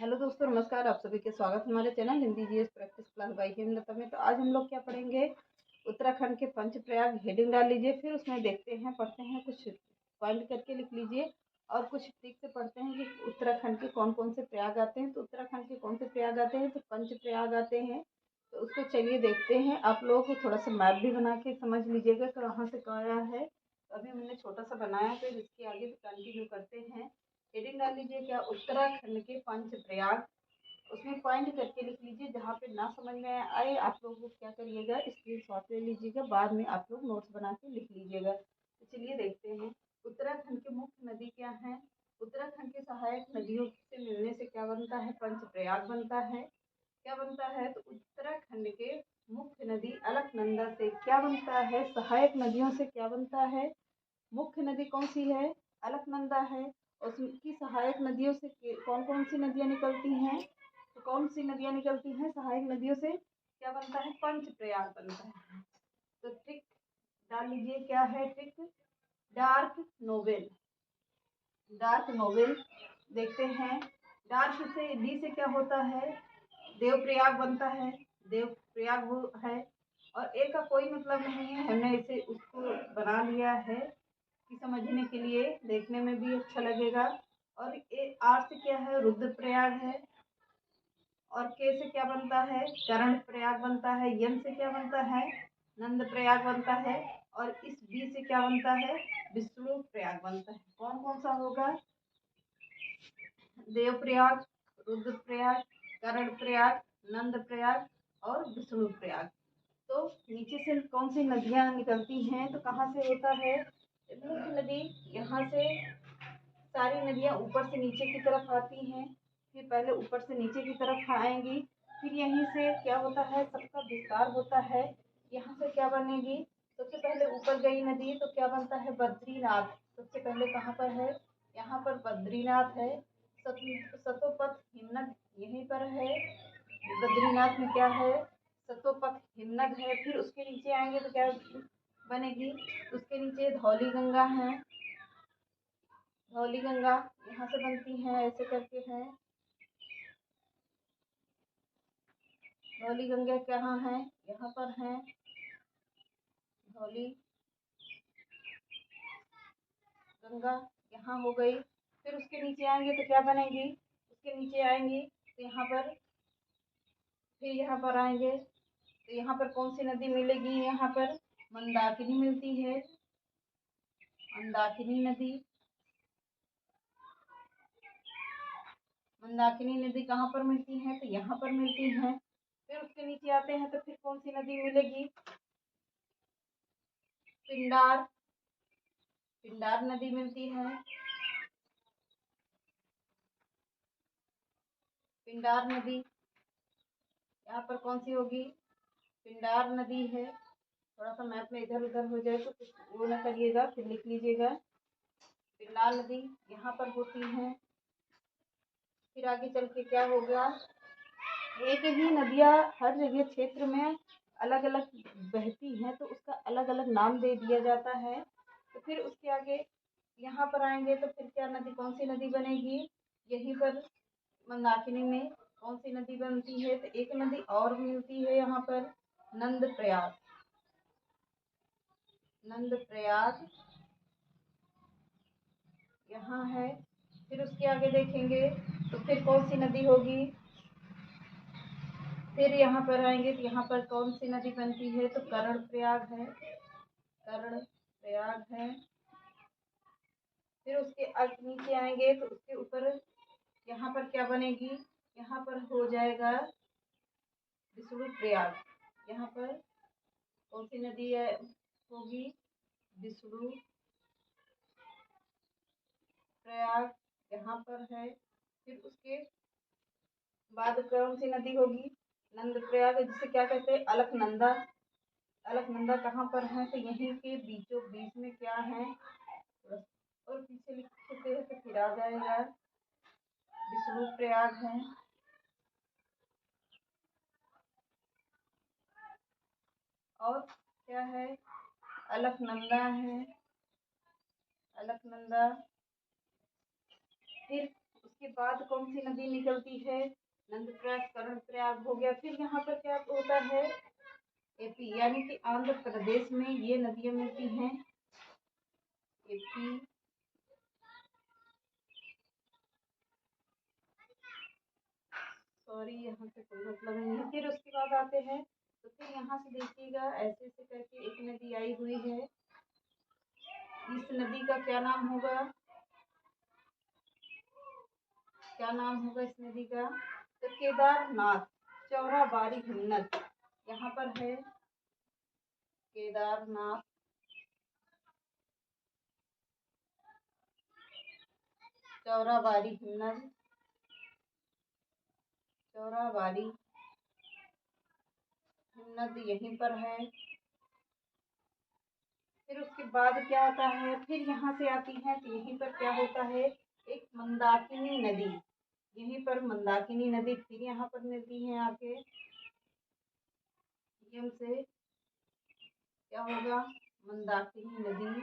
Hello दोस्तों, नमस्कार। आप सभी के स्वागत है हमारे channel Hindi GS practice class by Hemlata में। तो आज हम लोग क्या पढ़ेंगे, उत्तराखंड के पंचप्रयाग। हेडिंग डाल लीजिए, फिर उसमें देखते हैं, पढ़ते हैं, कुछ पॉइंट करके लिख लीजिए और कुछ ट्रिक से पढ़ते हैं कि उत्तराखंड के कौन कौन से प्रयाग आते हैं। तो उत्तराखंड के कौन से प्रयाग आते हैं, तो पंचप्रयाग आते हैं। तो उसको चलिए देखते हैं। आप लोगों को थोड़ा सा मैप भी बना के समझ लीजिएगा कहाँ से कहाँ है। अभी हमने छोटा सा बनाया, फिर इसके आगे कंटिन्यू करते हैं। हेडिंग डाल लीजिए क्या, उत्तराखंड के पंचप्रयाग। उसमें पॉइंट करके लिख लीजिए। जहाँ पे ना समझ में आए आप लोग को क्या करिएगा, स्क्रीनशॉट ले लीजिएगा, बाद में आप लोग नोट्स बना के लिख लीजिएगा। तो चलिए देखते हैं, उत्तराखंड की मुख्य नदी क्या है। उत्तराखंड की सहायक नदियों से मिलने से क्या बनता है, पंचप्रयाग बनता है। क्या बनता है, तो उत्तराखंड के मुख्य नदी अलकनंदा से क्या बनता है, सहायक नदियों से क्या बनता है। मुख्य नदी कौन सी है, अलकनंदा है। और उसकी सहायक नदियों से कौन कौन सी नदियाँ निकलती हैं, तो कौन सी नदियाँ निकलती हैं सहायक नदियों से, क्या बनता है, पंचप्रयाग बनता है। तो ट्रिक डाल लीजिए, क्या है trick, dark novel. Dark novel देखते हैं। डार्क से डी से क्या होता है, देवप्रयाग बनता है। देवप्रयाग वो है, और ए का कोई मतलब नहीं है, हमने इसे उसको बना लिया है कि समझने के लिए, देखने में भी अच्छा लगेगा। और ए आर से क्या है, रुद्रप्रयाग है। और के से क्या बनता है, करण प्रयाग बनता है। यन से क्या बनता है, नंद प्रयाग बनता है। और इस बी से क्या बनता है, विष्णु प्रयाग बनता है। कौन कौन सा होगा, देव प्रयाग, रुद्र प्रयाग, करण प्रयाग, नंद प्रयाग और विष्णु प्रयाग। तो नीचे से कौन सी नदियाँ निकलती हैं, तो कहाँ से होता है, मुख्य नदी यहाँ से। सारी नदियाँ ऊपर से नीचे की तरफ आती हैं, फिर पहले ऊपर से नीचे की तरफ आएंगी, फिर यहीं से क्या होता है, सबका विस्तार होता है। यहाँ से क्या बनेगी, सबसे पहले ऊपर गई नदी तो क्या बनता है, बद्रीनाथ। सबसे पहले कहाँ पर है, यहाँ पर बद्रीनाथ है। सतोपथ हिमनद यहीं पर है। बद्रीनाथ में क्या है, सतोपथ हिमनद है। फिर उसके नीचे आएंगे तो क्या बनेगी, उसके नीचे धौली गंगा है। धौली गंगा यहाँ से बनती है, ऐसे करके है। धौली गंगा कहाँ है, यहाँ पर है धौली गंगा, यहाँ हो गई। फिर उसके नीचे आएंगे तो क्या बनेगी, उसके नीचे आएंगी तो यहाँ पर, फिर यहाँ पर आएंगे तो यहाँ पर कौन सी नदी मिलेगी, यहाँ पर मंदाकिनी मिलती है। मंदाकिनी नदी, मंदाकिनी नदी कहाँ पर मिलती है, तो यहाँ पर मिलती है। फिर उसके नीचे आते हैं तो फिर कौन सी नदी मिलेगी, पिंडार, पिंडार नदी मिलती है। पिंडार नदी यहाँ पर कौन सी होगी, पिंडार नदी है। थोड़ा सा मैप में इधर उधर हो जाए तो कुछ वो ना करिएगा, फिर लिख लीजिएगा। पिंडार नदी यहाँ पर होती है। फिर आगे चल के क्या होगा, एक ही नदियाँ हर जगह क्षेत्र में अलग अलग बहती हैं, तो उसका अलग अलग नाम दे दिया जाता है। तो फिर उसके आगे यहाँ पर आएंगे तो फिर क्या नदी, कौन सी नदी बनेगी, यहीं पर मंदाकिनी में कौन सी नदी बनती है, तो एक नदी और मिलती है यहाँ पर, नंद प्रयाग। नंद प्रयाग यहाँ है। फिर उसके आगे देखेंगे तो फिर कौन सी नदी होगी, फिर यहाँ पर आएंगे तो यहाँ पर कौन सी नदी बनती है, तो करण प्रयाग है। करण प्रयाग है। फिर उसके नीचे आएंगे तो उसके ऊपर यहाँ पर क्या बनेगी, यहाँ पर हो जाएगा विष्णु प्रयाग। यहाँ पर कौन सी नदी है होगी, विष्णु प्रयाग यहाँ पर है। फिर उसके बाद कौन सी नदी होगी, नंद प्रयाग, जिसे क्या कहते हैं, अलकनंदा। अलकनंदा कहाँ पर है, तो यहीं के बीचों बीच में क्या है, और पीछे लिखते हैं तो फिर आ जाएगा, विष्णु प्रयाग है। और क्या है, अलकनंदा है। अलकनंदा। फिर उसके उसके बाद कौन सी नदी निकलती है? नंदप्रयाग, कर्णप्रयाग हो गया। फिर यहाँ पर क्या होता है? एपी यानी कि आंध्र प्रदेश में ये नदियाँ मिलती हैं। एपी, सॉरी यहाँ से कोई मतलब नहीं है। फिर उसके बाद आते हैं तो फिर यहाँ से देखिएगा ऐसे ऐसे करके एक नदी आई हुई है। इस नदी का क्या नाम होगा? क्या नाम होगा इस नदी का? तो केदारनाथ, चौराबाड़ी हिम्मत यहाँ पर है। केदारनाथ, चौराबाड़ी हिम्मत, चौराबाड़ी हिम्मत यहीं पर है। फिर उसके बाद क्या आता है? फिर यहाँ से आती है तो यहीं पर क्या होता है? एक मंदाकिनी नदी, यहीं पर मंदाकिनी नदी फिर यहाँ पर मिलती है आके। यम से क्या होगा? मंदाकिनी नदी,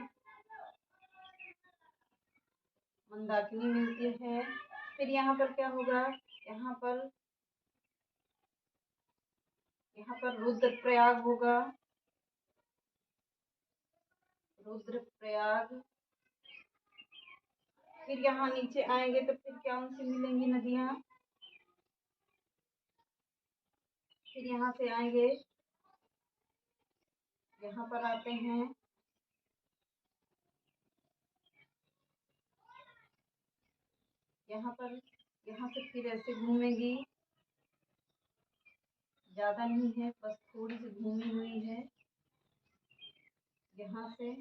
मंदाकिनी मिलती है। फिर यहाँ पर क्या होगा? यहाँ पर रुद्रप्रयाग होगा, रुद्रप्रयाग। फिर यहाँ नीचे आएंगे तो फिर क्या उनसे मिलेंगी नदियाँ? फिर यहाँ से आएंगे, यहाँ पर आते हैं, यहाँ से फिर ऐसे घूमेंगी, ज्यादा नहीं है, बस थोड़ी सी घूमी हुई है यहाँ से।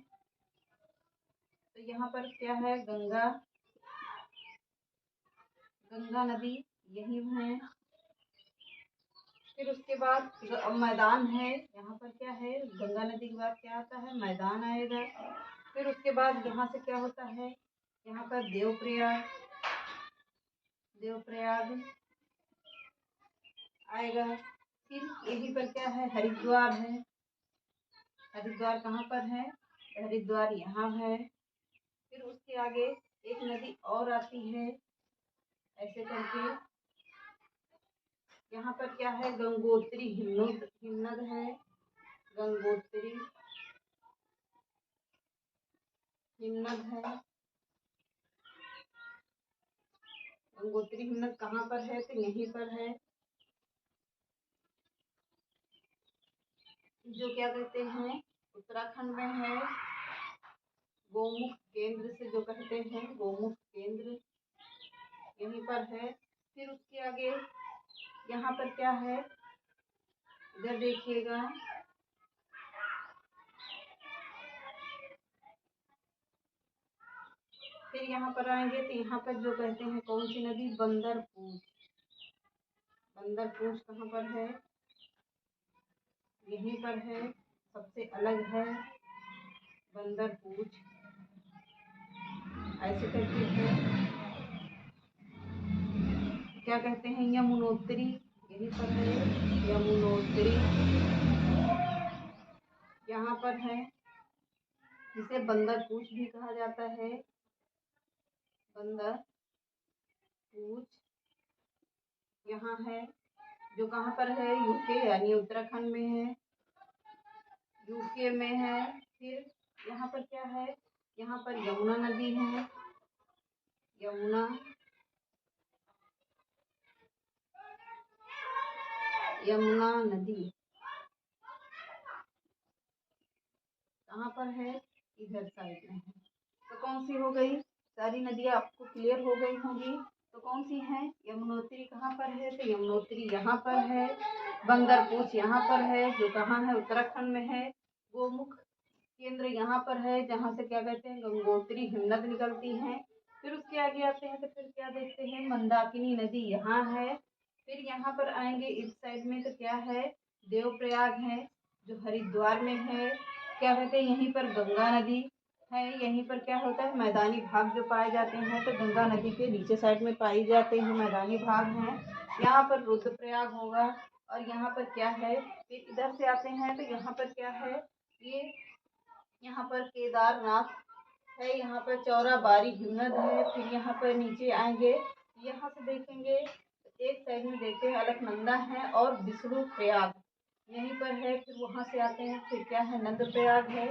तो यहाँ पर क्या है? गंगा, गंगा नदी यही है। फिर उसके बाद मैदान है, यहाँ पर क्या है? गंगा नदी के बाद क्या आता है? मैदान आएगा। फिर उसके बाद यहाँ से क्या होता है? यहाँ पर देवप्रयाग, देवप्रयाग आएगा। फिर यहीं पर क्या है? हरिद्वार है। हरिद्वार कहाँ पर है? हरिद्वार यहाँ है। फिर उसके आगे एक नदी और आती है ऐसे करके। यहाँ पर क्या है? गंगोत्री हिमनद, हिमनद है। गंगोत्री हिमनद है। गंगोत्री हिमनद कहाँ पर है? तो यहीं पर है, जो क्या कहते हैं? उत्तराखंड में है। गोमुख केंद्र से जो कहते हैं, गोमुख केंद्र यहीं पर है। फिर उसके आगे यहाँ पर क्या है? इधर देखिएगा, फिर यहाँ पर आएंगे तो यहाँ पर जो कहते हैं कौन सी नदी? बंदरपूछ। बंदरपूछ कहाँ पर है? यहीं पर है, सबसे अलग है बंदरपूछ ऐसे करके है। क्या कहते हैं? यमुनोत्री यहीं पर है, यमुनोत्री यहाँ पर है, जिसे बंदरपूछ भी कहा जाता है। बंदरपूछ यहाँ है, जो कहाँ पर है? यूके यानी उत्तराखंड में है, यूके में है। फिर यहाँ पर क्या है? यहाँ पर यमुना नदी है, यमुना, यमुना नदी कहाँ पर है? इधर साइड में है। तो कौन सी हो गई? सारी नदियाँ आपको क्लियर हो गई होंगी। तो कौन सी है? यमुनोत्री कहाँ पर है? तो यमुनोत्री यहाँ पर है। बंदरपूछ यहाँ पर है, जो कहाँ है? उत्तराखंड में है। गोमुख केंद्र यहाँ पर है, जहाँ से क्या कहते हैं? गंगोत्री हिमनद निकलती है। फिर उसके आगे आते हैं तो फिर क्या देखते हैं? मंदाकिनी नदी यहाँ है। फिर यहाँ पर आएंगे इस साइड में तो क्या है? देवप्रयाग है, जो हरिद्वार में है। क्या कहते हैं? यहीं पर गंगा नदी है। यहीं पर क्या होता है? मैदानी भाग जो पाए जाते हैं तो गंगा नदी के नीचे साइड में पाई जाते हैं, मैदानी भाग हैं। यहाँ पर रुद्रप्रयाग होगा। और यहाँ पर क्या है? फिर इधर से आते हैं तो यहाँ पर क्या है? ये यहाँ पर केदारनाथ है, यहाँ पर चौराबाड़ी हिम्मत है। फिर यहाँ पर नीचे आएंगे, यहाँ से देखेंगे एक साइड में देखते हैं अलकनंदा है और विष्णु प्रयाग यहीं पर है। फिर वहाँ से आते हैं, फिर क्या है नंद प्रयाग है।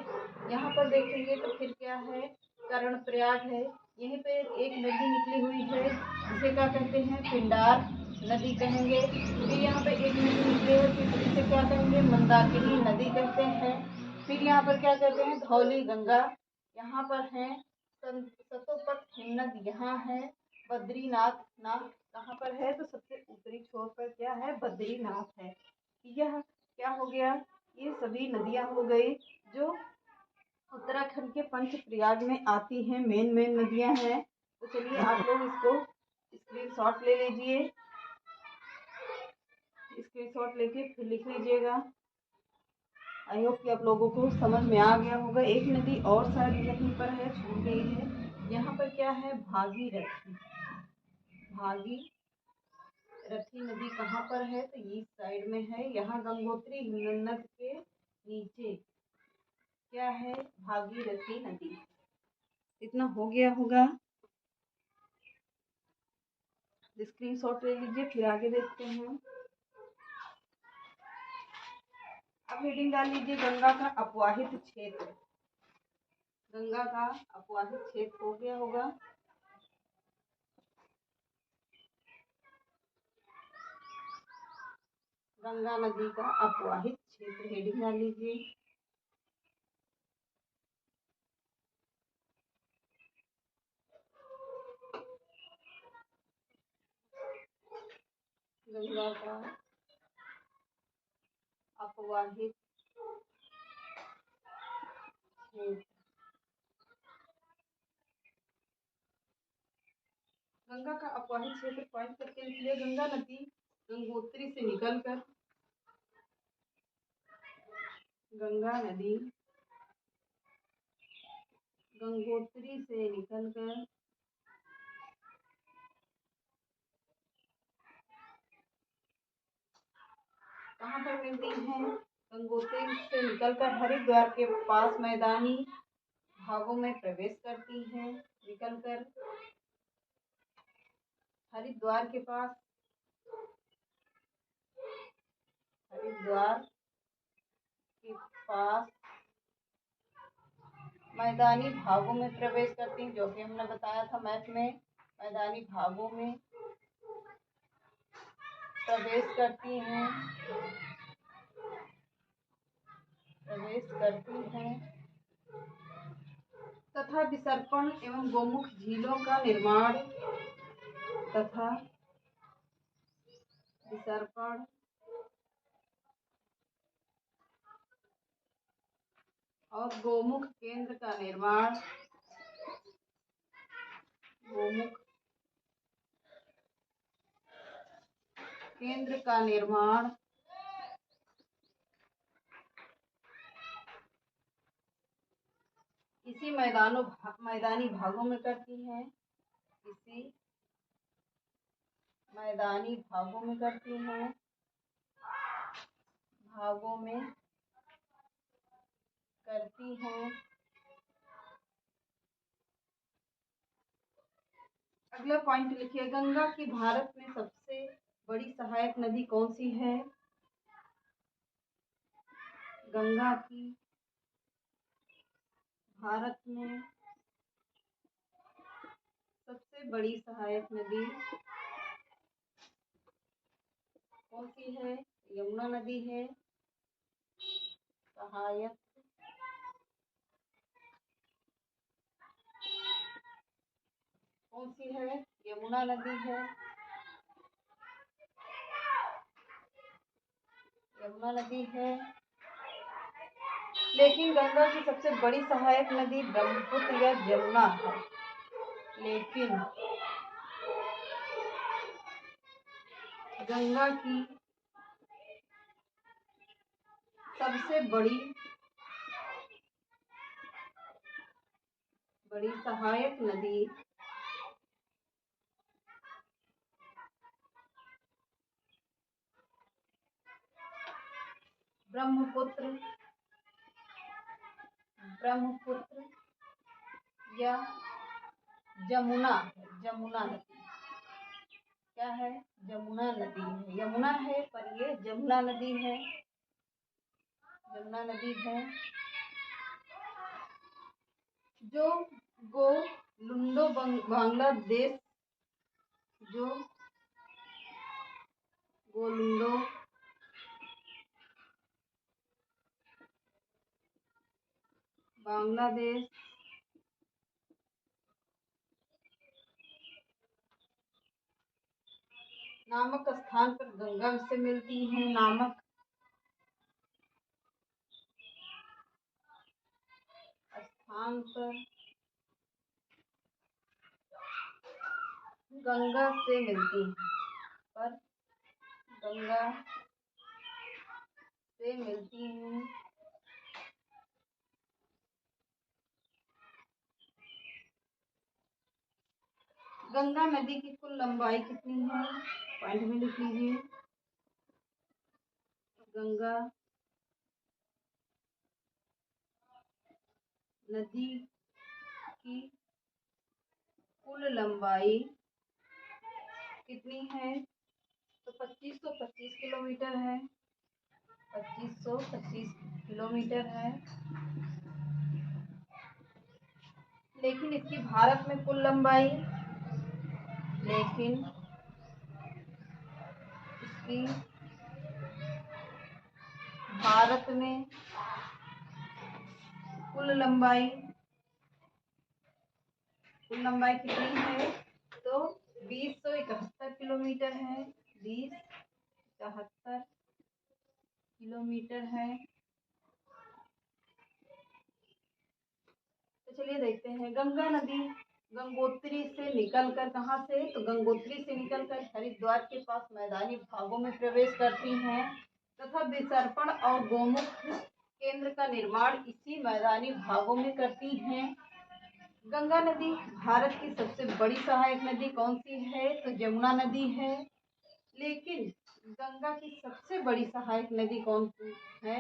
यहाँ पर देखेंगे तो फिर क्या है कर्ण प्रयाग है। यहीं पे एक नदी निकली हुई है जिसे क्या कहते हैं पिंडार नदी कहेंगे। फिर यहाँ पे एक नदी निकली है फिर इसे क्या कहेंगे मंदाकिनी नदी कहते हैं। फिर यहाँ पर क्या कहते हैं धौली गंगा यहाँ पर है। सतोपथ हिमनद यहाँ है। बद्रीनाथ नाथ कहाँ पर है तो सबसे ऊपरी छोर पर क्या है बद्रीनाथ है। यह क्या हो गया ये सभी नदियां हो गई जो उत्तराखंड के पंच प्रयाग में आती हैं। मेन नदियां हैं। तो चलिए आप लोग इसको स्क्रीनशॉट ले लीजिए। स्क्रीनशॉट लेके फिर लिख लीजिएगा। आई होप कि आप लोगों को समझ में आ गया होगा। एक नदी और शायद यहीं पर है छूट गई है। यहाँ पर क्या है भागीरथी नदी कहाँ पर है तो ईस्ट साइड में है। यहाँ गंगोत्री हिमनद के नीचे क्या है भागीरथी नदी। इतना हो गया होगा। स्क्रीनशॉट ले लीजिए फिर आगे देखते हैं। अब हेडिंग डाल लीजिए गंगा का अपवाहित क्षेत्र। गंगा का अपवाहित क्षेत्र हो गया होगा। गंगा नदी का अपवाहित क्षेत्र हेडिंग डाल लीजिए। गंगा का अपवाहित क्षेत्र। गंगा का अपवाहित क्षेत्र पॉइंट करके लिख लिया। गंगा नदी गंगोत्री से निकलकर गंगा नदी गंगोत्री से निकलकर कहाँ पर मिलती है गंगोत्री से निकलकर हरिद्वार के पास मैदानी भागों में प्रवेश करती है। निकलकर हरिद्वार के पास मैदानी भागों में प्रवेश करती हैं जो कि हमने बताया था मैथ में। मैदानी भागों में प्रवेश करती हैं तथा विसर्पण एवं गोमुख झीलों का निर्माण और गोमुख केंद्र का निर्माण इसी मैदानी भागों में करती हैं। अगला पॉइंट लिखिए गंगा की भारत में सबसे बड़ी सहायक नदी कौन सी है। गंगा की भारत में सबसे बड़ी सहायक नदी कौन सी है। यमुना नदी है। सहायक कौन सी है यमुना नदी है। लेकिन गंगा की सबसे बड़ी सहायक नदी ब्रह्मपुत्र या जमुना है। लेकिन गंगा की सबसे बड़ी सहायक नदी ब्रह्मपुत्र या जमुना नदी। क्या है, जमुना नदी है। यमुना है पर ये जमुना नदी है, जमुना नदी है। जो गोलुंडो बांग्लादेश, जो गोलुंडो बांग्लादेश नामक स्थान पर गंगा से मिलती है, नामक स्थान पर गंगा से मिलती है, पर गंगा से मिलती हैं। गंगा नदी की कुल लंबाई कितनी है, पॉइंट में लिख लीजिए। गंगा नदी की कुल लंबाई कितनी है, तो 2525 किलोमीटर है, 2525 किलोमीटर है। लेकिन इसकी भारत में कुल लंबाई, लेकिन इसकी भारत में कुल लंबाई कितनी है, तो 2071 किलोमीटर है, 2071 किलोमीटर है। तो चलिए देखते हैं। गंगा नदी गंगोत्री से निकलकर, कहाँ से, तो गंगोत्री से निकलकर हरिद्वार के पास मैदानी भागों में प्रवेश करती हैं तथा विसर्पण और गोमुख केंद्र का निर्माण इसी मैदानी भागों में करती हैं। गंगा नदी भारत की सबसे बड़ी सहायक नदी कौन सी है, तो जमुना नदी है। लेकिन गंगा की सबसे बड़ी सहायक नदी कौन सी है,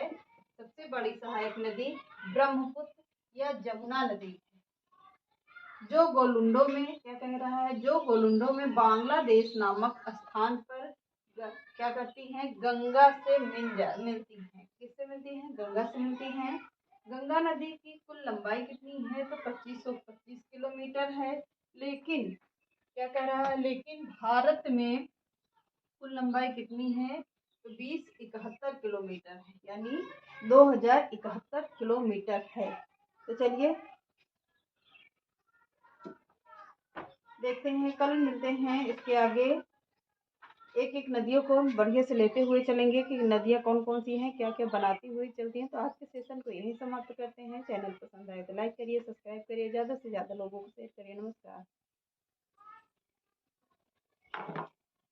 सबसे बड़ी सहायक नदी ब्रह्मपुत्र या जमुना नदी है। जो गोलुंडो में, क्या कह रहा है, जो गोलुंडो में बांग्लादेश नामक स्थान पर क्या करती हैं, गंगा से मिलती हैं। किससे मिलती हैं, गंगा से मिलती हैं। गंगा नदी की कुल लंबाई कितनी है, तो 2525 किलोमीटर है। लेकिन क्या कह रहा है, लेकिन भारत में कुल लंबाई कितनी है, तो 2071 किलोमीटर है, यानी 2071 किलोमीटर है। तो चलिए देखते हैं, कल मिलते हैं इसके आगे। एक एक नदियों को बढ़िया से लेते हुए चलेंगे कि नदियाँ कौन कौन सी हैं, क्या क्या बनाती हुई चलती हैं। तो आज के सेशन को यहीं समाप्त करते हैं। चैनल पसंद आए तो लाइक करिए, सब्सक्राइब करिए, ज़्यादा से ज़्यादा लोगों को शेयर करिए। नमस्कार।